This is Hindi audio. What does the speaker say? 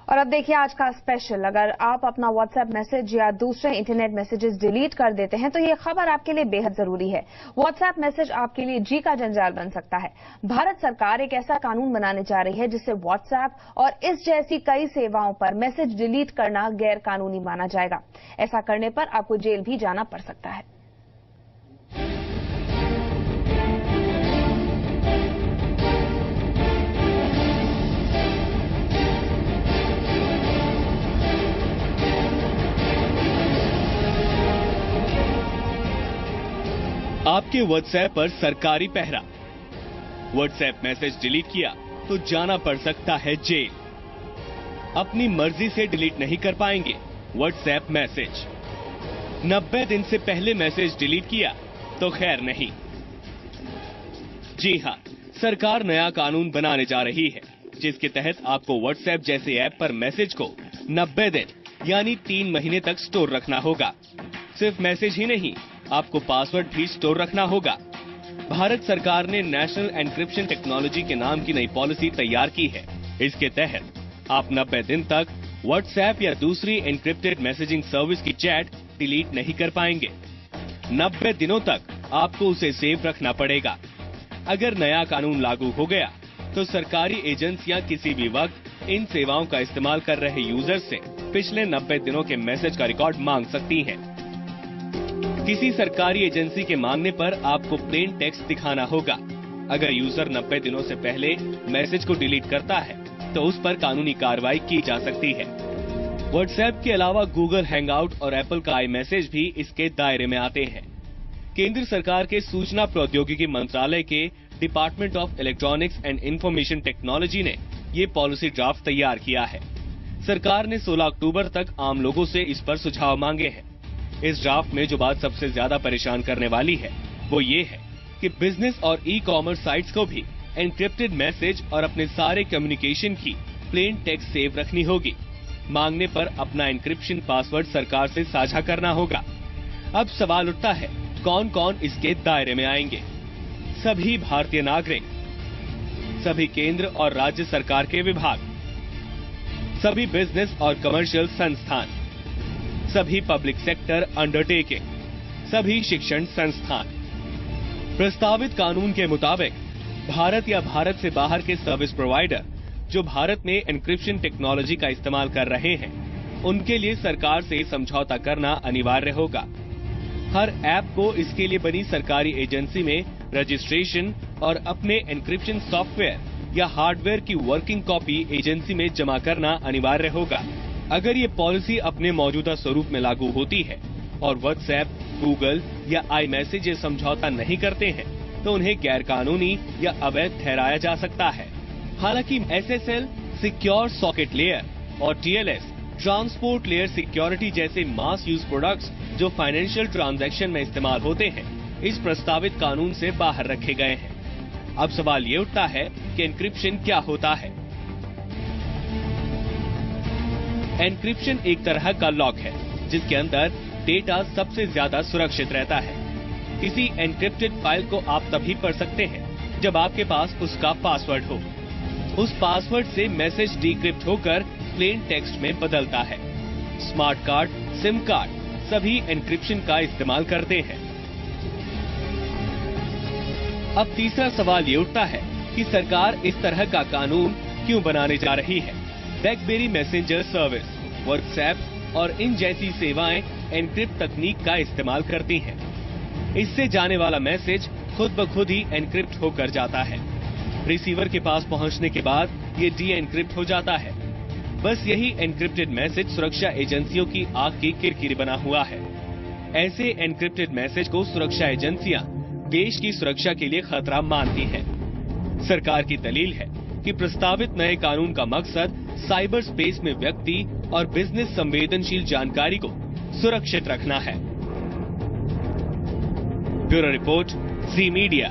और अब देखिए आज का स्पेशल। अगर आप अपना व्हाट्सएप मैसेज या दूसरे इंटरनेट मैसेजेस डिलीट कर देते हैं तो ये खबर आपके लिए बेहद जरूरी है। व्हाट्सएप मैसेज आपके लिए जी का जंजाल बन सकता है। भारत सरकार एक ऐसा कानून बनाने जा रही है जिससे व्हाट्सएप और इस जैसी कई सेवाओं पर मैसेज डिलीट करना गैर कानूनी माना जाएगा। ऐसा करने पर आपको जेल भी जाना पड़ सकता है। आपके व्हाट्सएप पर सरकारी पहरा। व्हाट्सएप मैसेज डिलीट किया तो जाना पड़ सकता है जेल। अपनी मर्जी से डिलीट नहीं कर पाएंगे व्हाट्सएप मैसेज। 90 दिन से पहले मैसेज डिलीट किया तो खैर नहीं। जी हां, सरकार नया कानून बनाने जा रही है जिसके तहत आपको व्हाट्सएप जैसे ऐप पर मैसेज को 90 दिन यानी 3 महीने तक स्टोर रखना होगा। सिर्फ मैसेज ही नहीं, आपको पासवर्ड भी स्टोर रखना होगा। भारत सरकार ने नेशनल एन्क्रिप्शन टेक्नोलॉजी के नाम की नई पॉलिसी तैयार की है। इसके तहत आप 90 दिन तक व्हाट्सएप या दूसरी एन्क्रिप्टेड मैसेजिंग सर्विस की चैट डिलीट नहीं कर पाएंगे। 90 दिनों तक आपको उसे सेव रखना पड़ेगा। अगर नया कानून लागू हो गया तो सरकारी एजेंसियां किसी भी वक्त इन सेवाओं का इस्तेमाल कर रहे यूजर से पिछले 90 दिनों के मैसेज का रिकॉर्ड मांग सकती हैं। किसी सरकारी एजेंसी के मांगने पर आपको प्लेन टेक्स्ट दिखाना होगा। अगर यूजर 90 दिनों से पहले मैसेज को डिलीट करता है तो उस पर कानूनी कार्रवाई की जा सकती है। व्हाट्सएप के अलावा गूगल हैंगआउट और एप्पल का आई मैसेज भी इसके दायरे में आते हैं। केंद्र सरकार के सूचना प्रौद्योगिकी मंत्रालय के department of electronics and information technology ने ये पॉलिसी ड्राफ्ट तैयार किया है। सरकार ने 16 अक्टूबर तक आम लोगों से इस पर सुझाव मांगे हैं। इस ड्राफ्ट में जो बात सबसे ज्यादा परेशान करने वाली है वो ये है कि बिजनेस और ई कॉमर्स साइट्स को भी एन्क्रिप्टेड मैसेज और अपने सारे कम्युनिकेशन की प्लेन टेक्स्ट सेव रखनी होगी। मांगने पर अपना एन्क्रिप्शन पासवर्ड सरकार से साझा करना होगा। अब सवाल उठता है, कौन कौन इसके दायरे में आएंगे? सभी भारतीय नागरिक, सभी केंद्र और राज्य सरकार के विभाग, सभी बिजनेस और कमर्शियल संस्थान, सभी पब्लिक सेक्टर अंडरटेकिंग, सभी शिक्षण संस्थान। प्रस्तावित कानून के मुताबिक भारत या भारत से बाहर के सर्विस प्रोवाइडर जो भारत में एन्क्रिप्शन टेक्नोलॉजी का इस्तेमाल कर रहे हैं, उनके लिए सरकार से समझौता करना अनिवार्य होगा। हर ऐप को इसके लिए बनी सरकारी एजेंसी में रजिस्ट्रेशन और अपने एन्क्रिप्शन सॉफ्टवेयर या हार्डवेयर की वर्किंग कॉपी एजेंसी में जमा करना अनिवार्य होगा। अगर ये पॉलिसी अपने मौजूदा स्वरूप में लागू होती है और व्हाट्सएप, गूगल या आई मैसेज ये समझौता नहीं करते हैं तो उन्हें गैर कानूनी या अवैध ठहराया जा सकता है। हालांकि एसएसएल, सिक्योर सॉकेट लेयर और टीएलएस, ट्रांसपोर्ट लेयर सिक्योरिटी जैसे मास यूज प्रोडक्ट्स जो फाइनेंशियल ट्रांजैक्शन में इस्तेमाल होते हैं, इस प्रस्तावित कानून से बाहर रखे गए हैं। अब सवाल ये उठता है कि एन्क्रिप्शन क्या होता है? एन्क्रिप्शन एक तरह का लॉक है जिसके अंदर डेटा सबसे ज्यादा सुरक्षित रहता है। किसी एन्क्रिप्टेड फाइल को आप तभी पढ़ सकते हैं जब आपके पास उसका पासवर्ड हो। उस पासवर्ड से मैसेज डिक्रिप्ट होकर प्लेन टेक्स्ट में बदलता है। स्मार्ट कार्ड, सिम कार्ड सभी एन्क्रिप्शन का इस्तेमाल करते हैं। अब तीसरा सवाल ये उठता है कि सरकार इस तरह का कानून क्यों बनाने जा रही है? ब्लैकबेरी मैसेंजर सर्विस, व्हाट्सएप और इन जैसी सेवाएं एन्क्रिप्ट तकनीक का इस्तेमाल करती हैं। इससे जाने वाला मैसेज खुद ब खुद ही एन्क्रिप्ट होकर जाता है। रिसीवर के पास पहुंचने के बाद ये डी एन्क्रिप्ट हो जाता है। बस यही एन्क्रिप्टेड मैसेज सुरक्षा एजेंसियों की आंख की किरकिरी बना हुआ है। ऐसे एन्क्रिप्टेड मैसेज को सुरक्षा एजेंसियां देश की सुरक्षा के लिए खतरा मानती हैं। सरकार की दलील है कि प्रस्तावित नए कानून का मकसद साइबर स्पेस में व्यक्ति और बिजनेस संवेदनशील जानकारी को सुरक्षित रखना है। ब्यूरो रिपोर्ट, जी मीडिया।